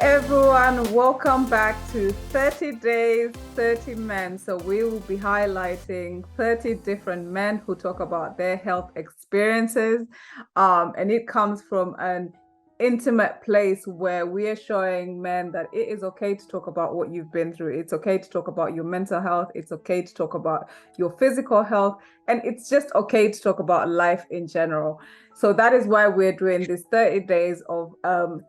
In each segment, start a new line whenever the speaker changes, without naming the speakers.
everyone, welcome back to 30 Days, 30 Men. So we will be highlighting 30 different men who talk about their health experiences. And it comes from an intimate place where we are showing men that it is okay to talk about what you've been through. It's okay to talk about your mental health. It's okay to talk about your physical health. And it's just okay to talk about life in general. So that is why we're doing this 30 days of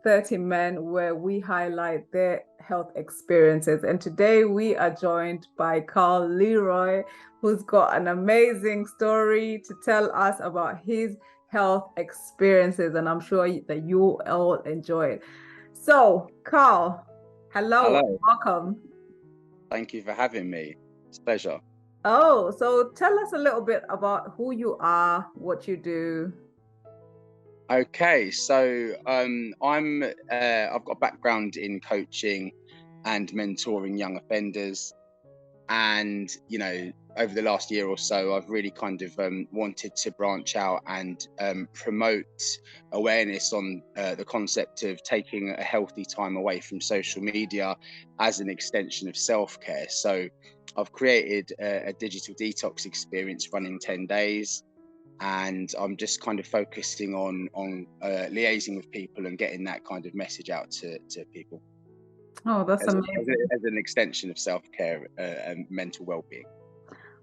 30 men where we highlight their health experiences. And today we are joined by Carl Leroy, who's got an amazing story to tell us about his health experiences. And I'm sure that you all enjoy it. So, Carl, hello.
Hello.
Welcome.
Thank you for having me. It's a pleasure.
Oh, so tell us a little bit about who you are, what you do.
Okay, so I've got a background in coaching and mentoring young offenders, and over the last year or so, I've really kind of wanted to branch out and promote awareness on the concept of taking a healthy time away from social media as an extension of self-care. So I've created a digital detox experience running 10 days. And I'm just kind of focusing on liaising with people and getting that kind of message out to people.
Oh, that's amazing.
As an extension of self-care and mental well-being.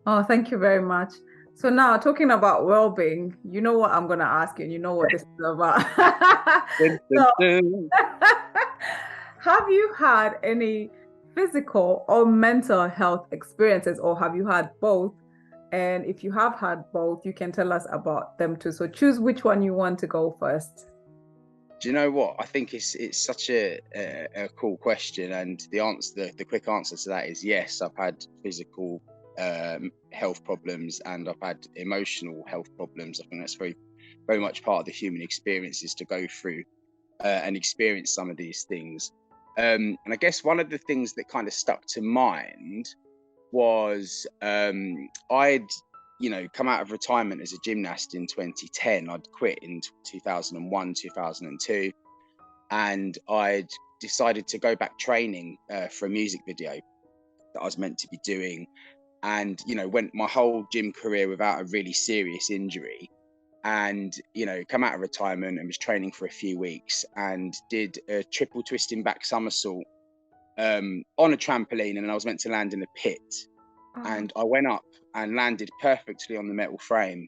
Oh, thank you very much. So now talking about well-being, you know what I'm going to ask you, and you know what this is about. Have you had any physical or mental health experiences, or have you had both? And if you have had both, you can tell us about them too. So choose which one you want to go first.
Do you know what? I think it's such a cool question, and the quick answer to that is yes. I've had physical health problems, and I've had emotional health problems. I think that's very, very much part of the human experience, is to go through and experience some of these things. And I guess one of the things that kind of stuck to mind was I'd come out of retirement as a gymnast in 2010. I'd quit in 2001, 2002, and I'd decided to go back training for a music video that I was meant to be doing, and went my whole gym career without a really serious injury, and come out of retirement and was training for a few weeks and did a triple twisting back somersault on a trampoline, and I was meant to land in a pit. And I went up and landed perfectly on the metal frame,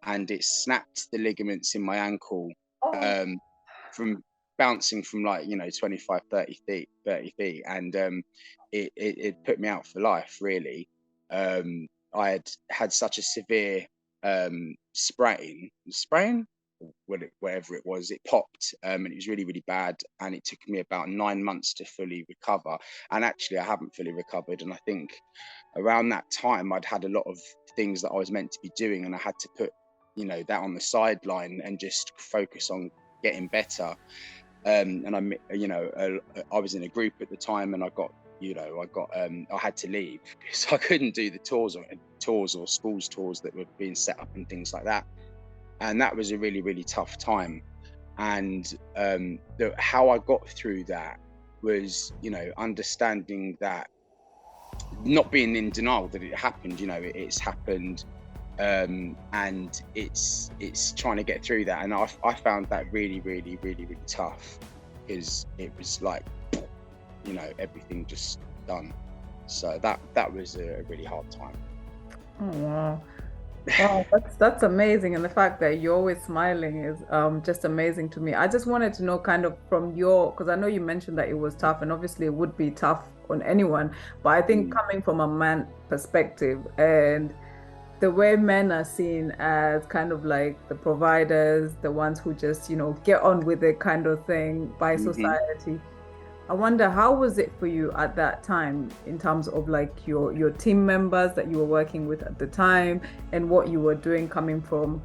and it snapped the ligaments in my ankle from bouncing from 25, 30 feet. And it put me out for life, really. I had such a severe sprain, whatever it was, it popped, and it was really, really bad, and it took me about 9 months to fully recover. And actually I haven't fully recovered, and I think around that time I'd had a lot of things that I was meant to be doing, and I had to put that on the sideline and just focus on getting better. And I was in a group at the time, and I had to leave because I couldn't do the tours or schools tours that were being set up and things like that. And that was a really, really tough time. And how I got through that was, understanding that, not being in denial that it happened. It's happened, and it's trying to get through that. And I found that really, really, really, really tough, because it was like, everything just done. So that was a really hard time.
Oh, wow. Wow, that's amazing. And the fact that you're always smiling is just amazing to me. I just wanted to know kind of from because I know you mentioned that it was tough, and obviously it would be tough on anyone, but I think coming from a man perspective, and the way men are seen as kind of like the providers, the ones who just, get on with it kind of thing by society. I wonder, how was it for you at that time in terms of like your team members that you were working with at the time, and what you were doing, coming from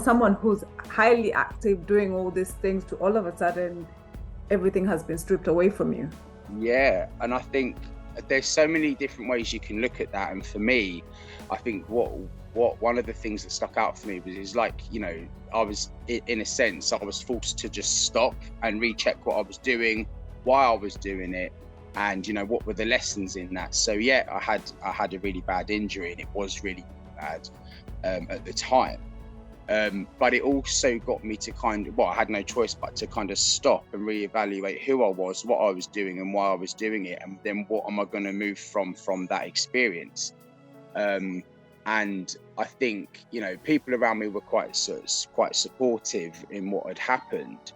someone who's highly active, doing all these things, to all of a sudden everything has been stripped away from you?
Yeah, and I think there's so many different ways you can look at that. And for me, I think what one of the things that stuck out for me was like, I was, in a sense, I was forced to just stop and recheck what I was doing, why I was doing it, and what were the lessons in that. So yeah, I had a really bad injury, and it was really bad at the time. But it also got me to I had no choice but to kind of stop and reevaluate who I was, what I was doing, and why I was doing it, and then what am I going to move from that experience. And I think people around me were quite supportive in what had happened.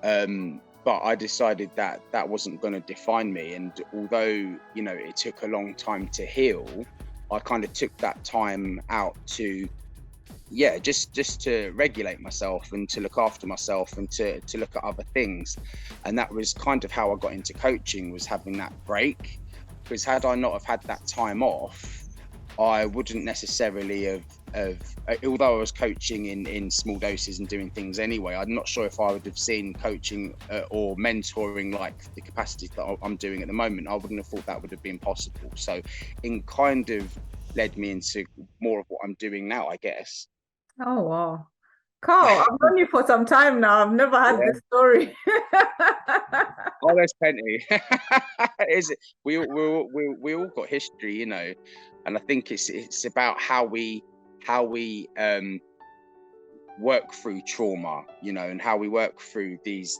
But I decided that that wasn't going to define me. And although it took a long time to heal, I kind of took that time out to just to regulate myself and to look after myself and to look at other things. And that was kind of how I got into coaching, was having that break. Because had I not have had that time off, I wouldn't necessarily have although I was coaching in small doses and doing things anyway, I'm not sure if I would have seen coaching or mentoring like the capacity that I'm doing at the moment. I wouldn't have thought that would have been possible. So it kind of led me into more of what I'm doing now, I guess.
Oh, wow. Carl, I've known you for some time now. I've never had
Yeah.
this story.
Oh, there's plenty. Is it? We all got history, and I think it's about how we work through trauma, and how we work through these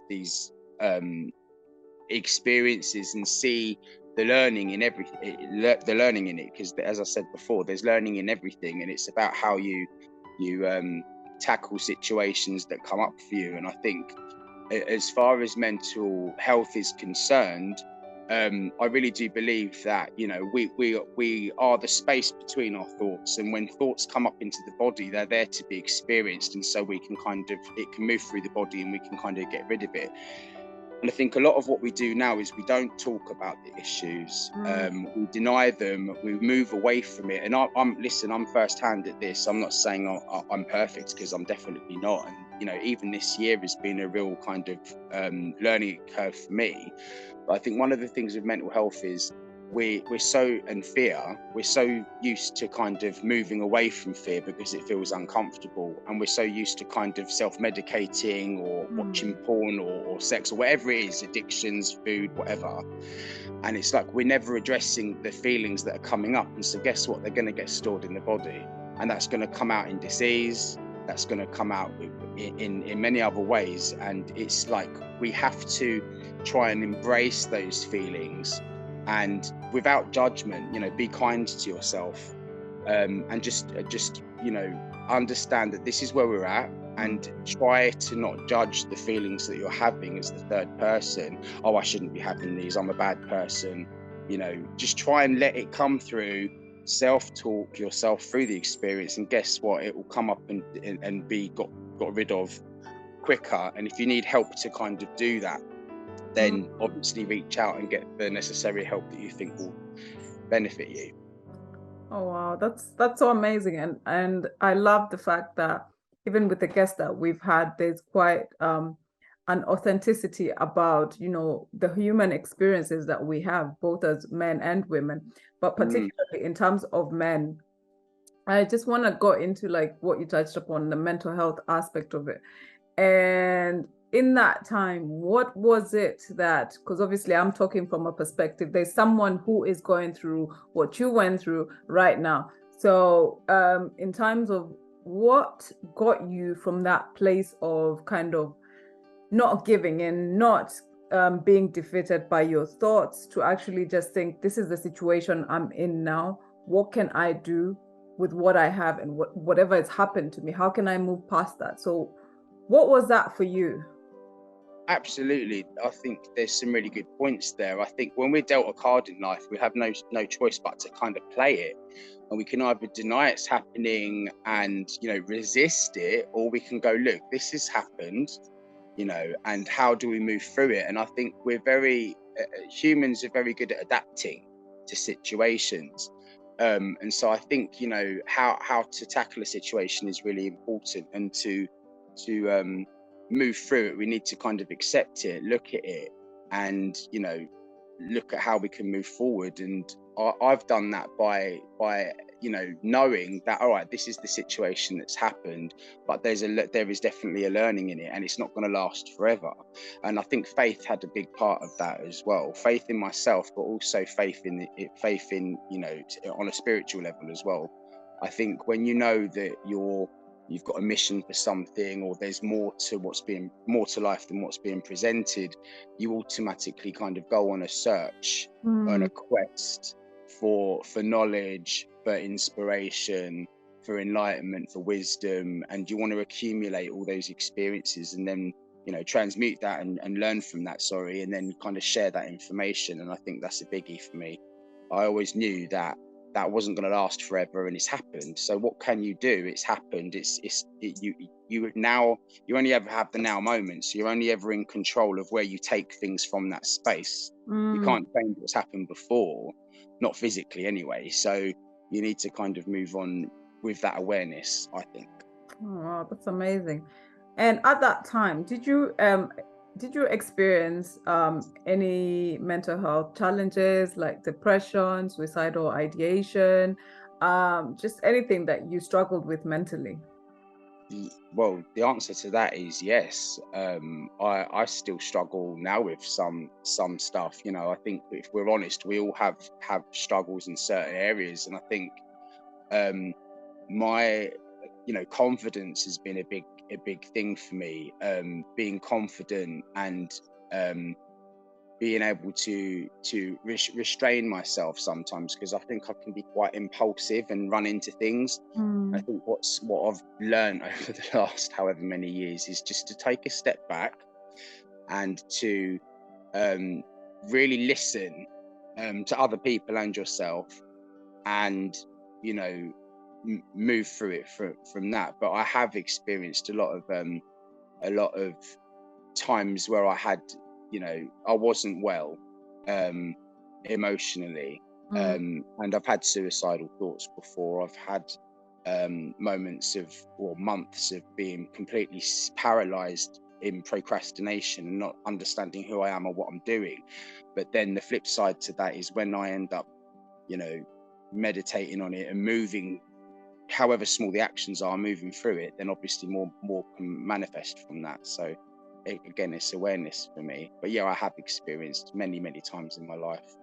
experiences and see the learning in the learning in it. Because as I said before, there's learning in everything, and it's about how you tackle situations that come up for you. And I think as far as mental health is concerned, I really do believe that we are the space between our thoughts, and when thoughts come up into the body, they're there to be experienced, and so we can it can move through the body and we can kind of get rid of it. And I think a lot of what we do now is we don't talk about the issues. We deny them. We move away from it. And I'm firsthand at this. I'm not saying I'm perfect, because I'm definitely not. And even this year has been a real kind of learning curve for me. But I think one of the things with mental health is we're so used to kind of moving away from fear because it feels uncomfortable, and we're so used to kind of self-medicating or watching porn or sex or whatever it is, addictions, food, whatever. And it's like we're never addressing the feelings that are coming up, and so guess what, they're going to get stored in the body, and that's going to come out in disease, that's going to come out in many other ways. And it's like we have to try and embrace those feelings, and without judgment, be kind to yourself, and just understand that this is where we're at, and try to not judge the feelings that you're having as the third person. Oh, I shouldn't be having these, I'm a bad person. Just try and let it come through, self-talk yourself through the experience, and guess what, it will come up and be got rid of quicker. And if you need help to kind of do that, then obviously reach out and get the necessary help that you think will benefit you.
Oh wow, that's so amazing. And I love the fact that even with the guests that we've had, there's quite an authenticity about, the human experiences that we have, both as men and women, but particularly in terms of men. I just want to go into like what you touched upon, the mental health aspect of it. And in that time, what was it that, because obviously I'm talking from a perspective, there's someone who is going through what you went through right now. So in terms of what got you from that place of kind of not giving in, not being defeated by your thoughts, to actually just think, this is the situation I'm in now. What can I do with what I have and whatever has happened to me? How can I move past that? So what was that for you?
Absolutely. I think there's some really good points there. I think when we're dealt a card in life, we have no choice but to kind of play it. And we can either deny it's happening and, resist it, or we can go, look, this has happened, and how do we move through it? And I think humans are very good at adapting to situations. And so I think, how to tackle a situation is really important, and to move through it, we need to kind of accept it, look at it, and look at how we can move forward. And I've done that by knowing that, all right, this is the situation that's happened, but there is definitely a learning in it, and it's not going to last forever. And I think faith had a big part of that as well. Faith in myself, but also faith in on a spiritual level as well. I think when you know that you've got a mission for something, or there's more to life than what's being presented, you automatically kind of go on a search, on a quest for knowledge, for inspiration, for enlightenment, for wisdom, and you want to accumulate all those experiences and then transmute that and learn from that, and then kind of share that information. And I think that's a biggie for me. I always knew that wasn't going to last forever, and it's happened. So what can you do? It's happened. You only ever have the now moment, so you're only ever in control of where you take things from that space. You can't change what's happened before, not physically anyway. So you need to kind of move on with that awareness, I think.
Oh, wow, that's amazing. And at that time, did you experience any mental health challenges like depression, suicidal ideation, just anything that you struggled with mentally?
Well, the answer to that is yes. I still struggle now with some stuff. I think if we're honest, we all have struggles in certain areas, and I think my confidence has been a big thing for me. Being confident and being able to restrain myself sometimes, because I think I can be quite impulsive and run into things. I think what I've learned over the last however many years is just to take a step back and to really listen to other people and yourself, and move through it from that. But I have experienced a lot of times where I wasn't well emotionally, and I've had suicidal thoughts before. I've had moments months of being completely paralyzed in procrastination and not understanding who I am or what I'm doing. But then the flip side to that is when I end up meditating on it and moving, however small the actions are, moving through it, then obviously more can manifest from that. So again, it's awareness for me. But yeah, I have experienced many times in my life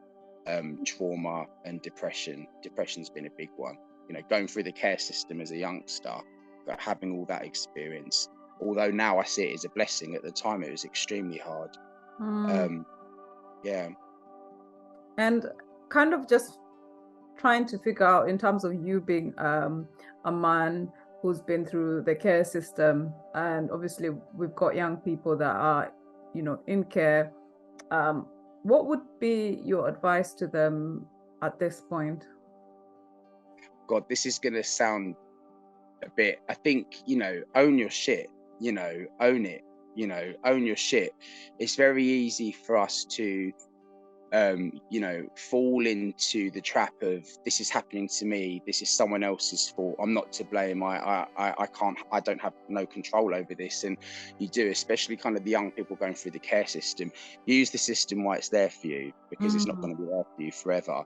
trauma and depression. Depression's been a big one. Going through the care system as a youngster, but having all that experience, although now I see it as a blessing, at the time it was extremely hard. Yeah.
And kind of just trying to figure out, in terms of you being a man who's been through the care system, and obviously we've got young people that are in care, what would be your advice to them at this point?
God, this is gonna sound a bit, I think, own your shit, own it, own your shit. It's very easy for us to fall into the trap of, this is happening to me, this is someone else's fault, I'm not to blame, I don't have no control over this. And you do, especially kind of the young people going through the care system, use the system while it's there for you, because it's not going to be there for you forever.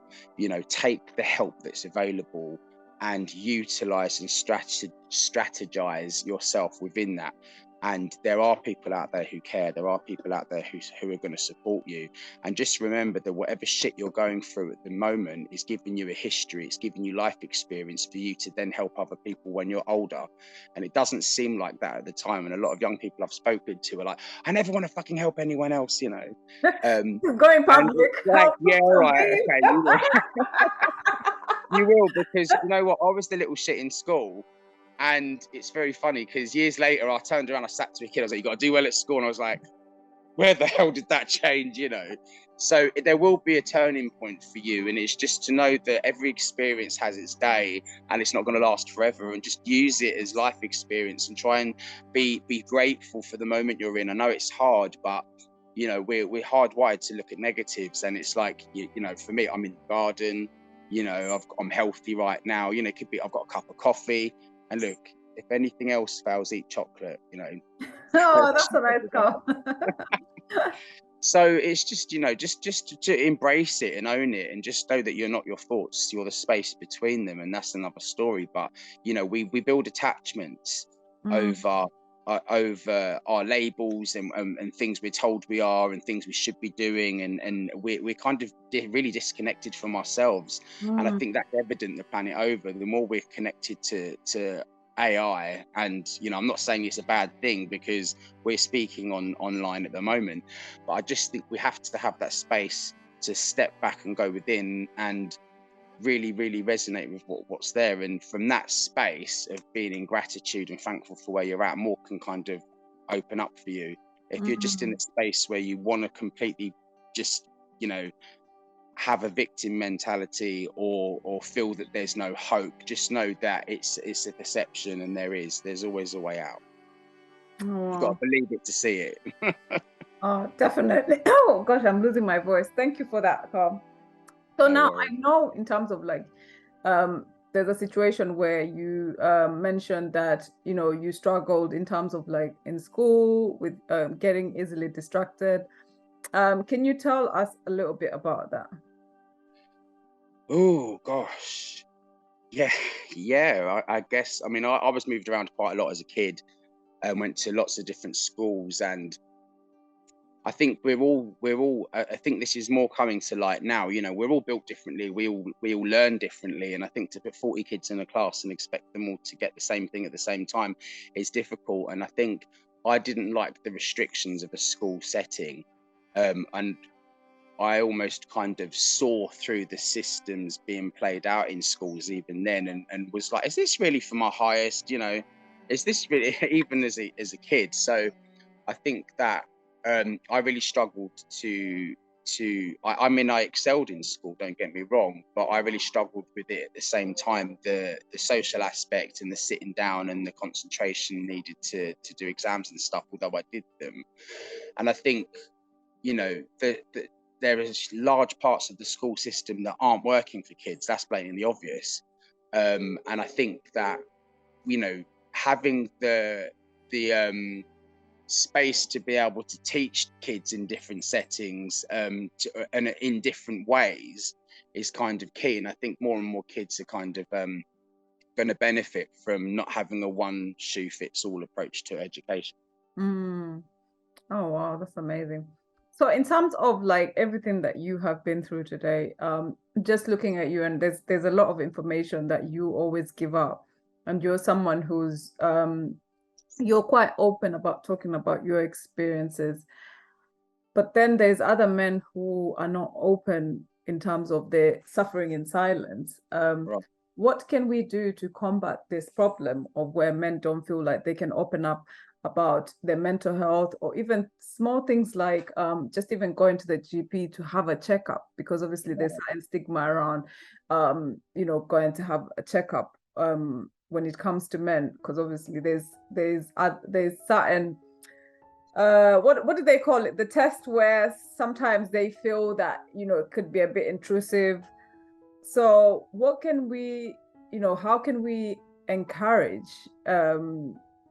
Take the help that's available and utilize and strategize yourself within that. And there are people out there who care. There are people out there who are going to support you. And just remember that whatever shit you're going through at the moment is giving you a history. It's giving you life experience for you to then help other people when you're older. And it doesn't seem like that at the time. And a lot of young people I've spoken to are like, I never want to fucking help anyone else,
Going public.
Like, yeah, right, okay, you will. You will, because you know what? I was the little shit in school. And it's very funny because years later, I turned around, I sat to a kid, I was like, you got to do well at school. And I was like, where the hell did that change, So there will be a turning point for you. And it's just to know that every experience has its day and it's not going to last forever. And just use it as life experience and try and be grateful for the moment you're in. I know it's hard, but, we're hardwired to look at negatives. And it's like, for me, I'm in the garden, I'm healthy right now. It could be, I've got a cup of coffee. And look, if anything else fails, eat chocolate,
Oh, that's a nice call.
So it's just, just to embrace it and own it, and just know that you're not your thoughts, you're the space between them, and that's another story. But we build attachments
Mm,
over over our labels, and things we're told we are, and things we should be doing, and we're kind of really disconnected from ourselves. And I
mm,
think that's evident the planet over. The more we're connected to AI, and I'm not saying it's a bad thing, because we're speaking online at the moment, but I just think we have to have that space to step back and go within, and really, really resonate with what's there. And from that space of being in gratitude and thankful for where you're at, more can kind of open up for you. If you're just in
mm.
a space where you want to completely just, have a victim mentality, or feel that there's no hope, just know that it's a perception, and there's always a way out.
Oh,
You've got to
wow.
believe it to see it.
Oh, definitely. Oh gosh, I'm losing my voice. Thank you for that, Carl. So
No
now
worries.
I know in terms of like there's a situation where you mentioned that you struggled in terms of like in school with getting easily distracted. Can you tell us a little bit about that?
Oh gosh. Yeah, yeah. I guess. I mean, I was moved around quite a lot as a kid, and went to lots of different schools. And I think I think this is more coming to light now. We're all built differently. We all learn differently. And I think to put 40 kids in a class and expect them all to get the same thing at the same time is difficult. And I think I didn't like the restrictions of a school setting. And I almost kind of saw through the systems being played out in schools even then, and was like, is this really for my highest? Is this really, even as a kid? So I think that I really struggled I mean, I excelled in school, don't get me wrong, but I really struggled with it at the same time. The social aspect, and the sitting down, and the concentration needed to do exams and stuff, although I did them. And I think, there is large parts of the school system that aren't working for kids. That's blatantly obvious. And I think that, having the space to be able to teach kids in different settings, and in different ways, is kind of key. And I think more and more kids are kind of going to benefit from not having a one shoe fits all approach to education.
Mm. Oh wow, that's amazing. So in terms of like everything that you have been through today, just looking at you, and there's a lot of information that you always give up, and you're someone who's you're quite open about talking about your experiences. But then there's other men who are not open in terms of their suffering in silence.
Right.
What can we do to combat this problem of where men don't feel like they can open up about their mental health, or even small things like just even going to the GP to have a checkup? Because obviously there's certain stigma around, going to have a checkup when it comes to men, because obviously there's certain what do they call it, the test where sometimes they feel that it could be a bit intrusive. So what can we, how can we encourage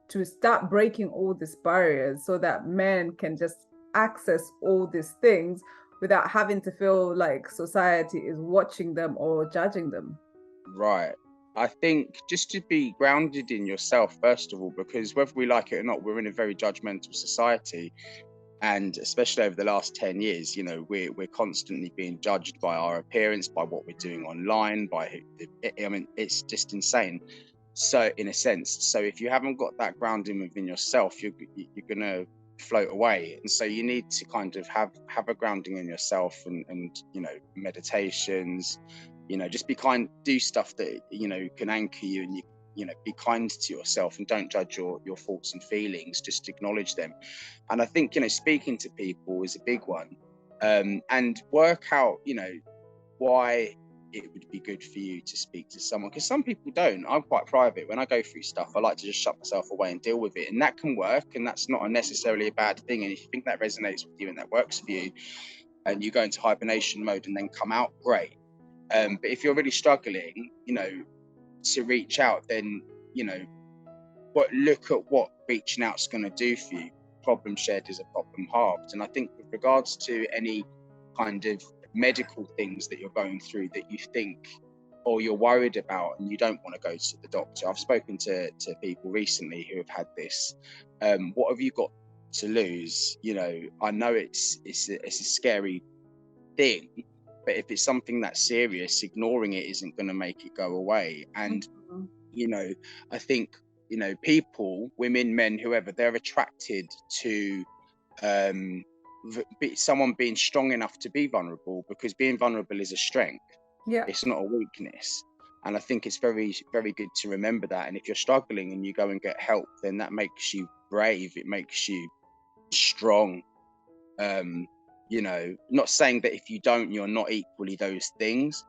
to start breaking all these barriers so that men can just access all these things without having to feel like society is watching them or judging them?
Right. I think just to be grounded in yourself, first of all, because whether we like it or not, we're in a very judgmental society. And especially over the last 10 years, we're constantly being judged by our appearance, by what we're doing online, I mean, it's just insane. So, in a sense, so if you haven't got that grounding within yourself, you're going to float away. And so you need to kind of have a grounding in yourself, and meditations, just be kind, do stuff that can anchor you, and be kind to yourself, and don't judge your thoughts and feelings, just acknowledge them. And I think speaking to people is a big one, and work out why it would be good for you to speak to someone, because some people don't. I'm quite private. When I go through stuff, I like to just shut myself away and deal with it, and that can work, and that's not necessarily a bad thing. And if you think that resonates with you and that works for you, and you go into hibernation mode and then come out, great. But if you're really struggling to reach out, then look at what reaching out's going to do for you. problem shared is a problem halved. And I think with regards to any kind of medical things that you're going through that you think or you're worried about and you don't want to go to the doctor, I've spoken to people recently who have had this. What have you got to lose? You know, I know it's a scary thing, but if it's something that's serious, ignoring it isn't going to make it go away. And you know, I think, you know, people, women, men, whoever, they're attracted to someone being strong enough to be vulnerable, because being vulnerable is a strength.
Yeah.
It's not a weakness. And I think it's very, very good to remember that. And if you're struggling and you go and get help, then that makes you brave. It makes you strong. You know, not saying that if you don't, you're not equally those things,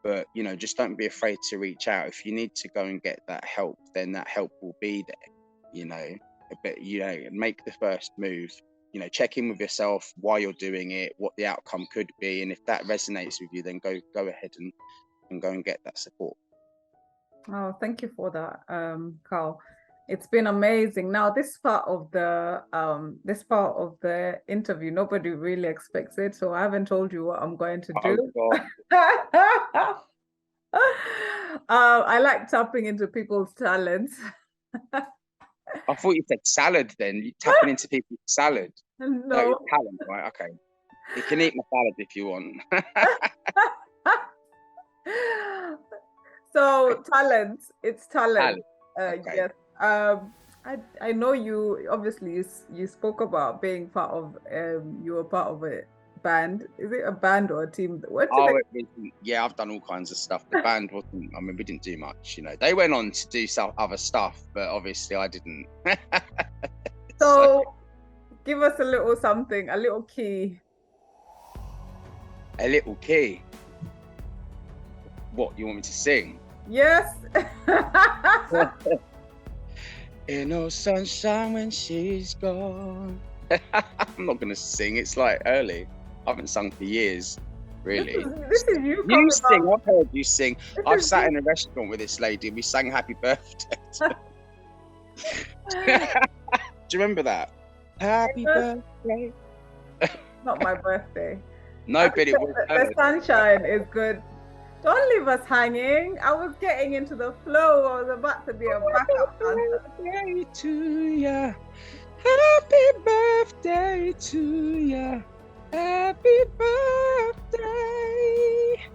but, you know, just don't be afraid to reach out. If you need to go and get that help, then that help will be there, you know. But, you know, make the first move, you know, check in with yourself while you're doing it, what the outcome could be. And if that resonates with you, then go ahead and go and get that support.
Oh, thank you for that, Carl. It's been amazing. Now, this part of the interview, nobody really expects it, so I haven't told you what I'm going to do.
Oh,
God. I like tapping into people's talents.
I thought you said salad then. You tapping into people's salad.
No.
Talent, right? Okay. You can eat my salad if you want.
So talent, it's talent.
Okay.
Yes. I know you obviously you spoke about being part of you were part of a band. Is it a band or a team?
Yeah, I've done all kinds of stuff. The band wasn't, I mean, we didn't do much, you know. They went on to do some other stuff, but obviously I didn't.
So give us a little something, a little key.
A little key? What, you want me to sing?
Yes.
Ain't no sunshine when she's gone. I'm not gonna sing. It's like early. I haven't sung for years, really.
This is you.
You sing. I've heard you sing. I've sat in a restaurant with this lady. We sang "Happy Birthday." Do you remember that? Happy birthday.
Not my birthday.
No, but it was.
The sunshine is good. Don't leave us hanging. I was getting into the flow. I was about to be a backup dancer.
Happy birthday to ya. Happy birthday to ya. Happy birthday.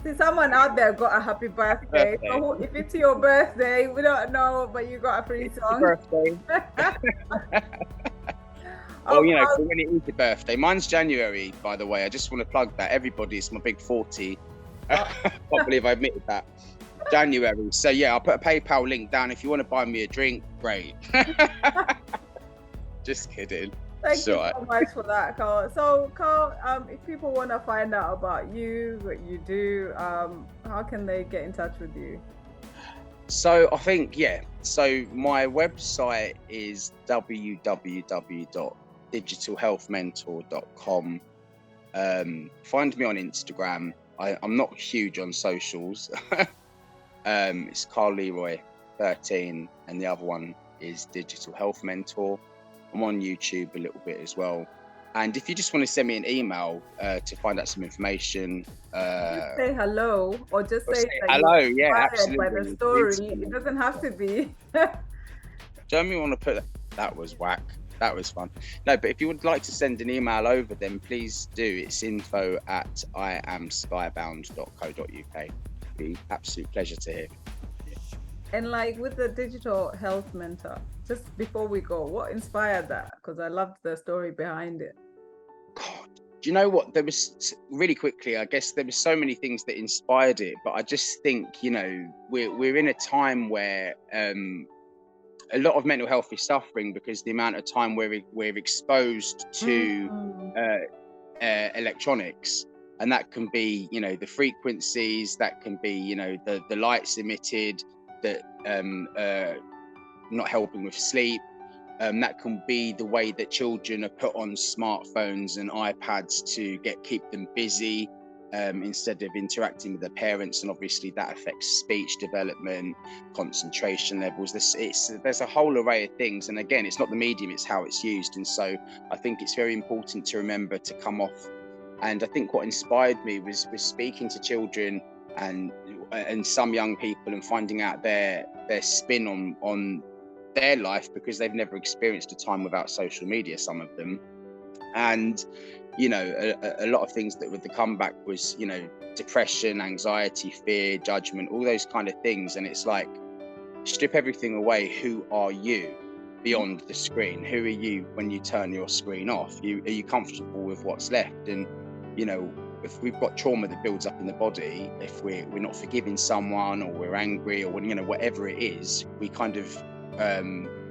See, someone out there got a happy birthday. So if it's your birthday, we don't know, but you got a free song.
Birthday. Oh, you know, when it is your birthday. Mine's January, by the way. I just want to plug that. Everybody, it's my big 40. I can't believe I admitted that. January. So yeah, I'll put a PayPal link down. If you want to buy me a drink, great. Just kidding.
Thank you so much for that, Carl. So Carl, if people want to find out about you, what you do, how can they get in touch with you?
So I think, yeah. So my website is www.digitalhealthmentor.com. Find me on Instagram. I'm not huge on socials. It's Carl Leroy 13, and the other one is Digital Health Mentor. I'm on YouTube a little bit as well. And if you just want to send me an email to find out some information,
just say hello, or just say
hello. Yeah, absolutely.
By the story, it doesn't have to be.
Don't you want to put that was whack. That was fun. No, but if you would like to send an email over, then please do. It's info@iamskybound.co.uk. Be an absolute pleasure to hear.
And like with the digital health mentor, just before we go, what inspired that? Because I loved the story behind it.
God, do you know what? There was, really quickly, I guess there were so many things that inspired it, but I just think, you know, we're in a time where a lot of mental health is suffering because the amount of time we're exposed to electronics, and that can be, you know, the frequencies, that can be, you know, the lights emitted that not helping with sleep, that can be the way that children are put on smartphones and iPads to keep them busy. instead of interacting with their parents, and obviously that affects speech development, concentration levels. There's a whole array of things, and again, it's not the medium, it's how it's used. And so I think it's very important to remember to come off. And I think what inspired me was speaking to children and some young people, and finding out their spin on their life, because they've never experienced a time without social media, some of them. And a lot of things that the comeback was, depression, anxiety, fear, judgment, all those kind of things. And it's like, strip everything away. Who are you beyond the screen? Who are you when you turn your screen off? Are you comfortable with what's left? And if we've got trauma that builds up in the body, if we're not forgiving someone, or we're angry, or whatever it is, we kind of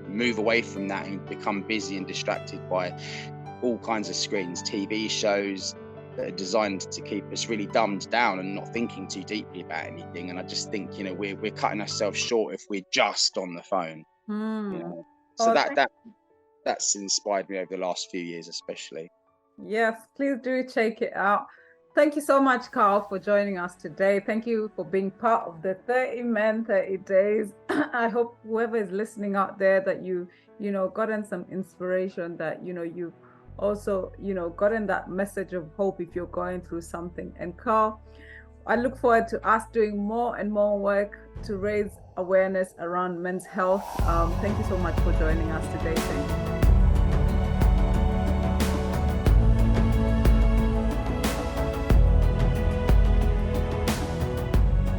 move away from that and become busy and distracted by all kinds of screens, TV shows that are designed to keep us really dumbed down and not thinking too deeply about anything. And I just think, we're cutting ourselves short if we're just on the phone. So
Oh,
that's inspired me over the last few years, especially.
yes, please do check it out. Thank you so much, Carl, for joining us today. Thank you for being part of the 30 Men, 30 Days. I hope whoever is listening out there that you gotten some inspiration, that, you've also, gotten that message of hope if you're going through something. And Carl, I look forward to us doing more and more work to raise awareness around men's health. Thank you so much for joining us today. Thank you.